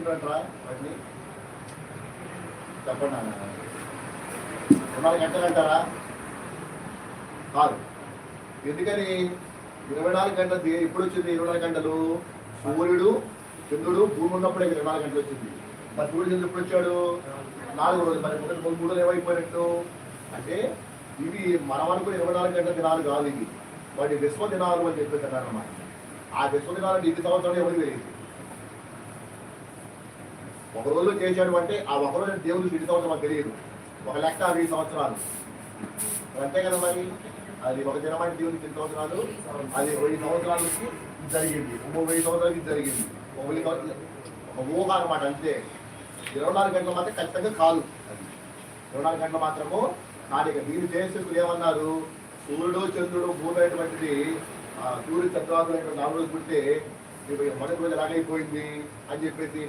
చేసిండ్రంటారా వాటిని? చెప్పండి నాన్న. 24 గంటలు అంటారా? కాదు. ఎందుకని 24 గంటలు ఎప్పుడు వచ్చింది? 24 గంటలు సూర్యుడు చంద్రుడు భూమి ఉన్నప్పుడే 24 గంటలు వచ్చింది. మరి సూర్యుడు చంద్రుడు ఎప్పుడు వచ్చాడు? 4 రోజులు. మరి మొదటి 3 రోజులు ఏమైపోయినట్టు అంటే ఇవి మనం అనుకుని 24 గంటల దినాలు కాదు, ఇవి వాటి విశ్వ దినాలు అని చెప్పేసారు అన్నమాట. ఆ విశ్వ దినాలు ఇన్ని సంవత్సరాలు ఎవరికి తెలియదు. ఒక రోజులో చేశాడు అంటే ఆ ఒక రోజు దేవుడు ఇన్ని సంవత్సరం మనకు తెలియదు. ఒక లెక్క 1000 సంవత్సరాలు అంతే కదా. మరి అది ఒక దినం అంటే దేవుడికి 10 సంవత్సరాలు, అది 1000 సంవత్సరాలకి జరిగింది, 1000 సంవత్సరాలకి జరిగింది. ఒక ఊహ అనమాట అంతే. 24 గంటలు మాత్రం ఖచ్చితంగా కాదు. అది 24 గంటలు మాత్రము కాదు. మీరు చేసేందుకు ఏమన్నారు? సూర్యుడు చంద్రుడు భూమి అయినటువంటిది సూర్యుడు చంద్రాలు 4 రోజులు పుట్టే మొదటి రోజు ఎలాగైపోయింది అని చెప్పేసి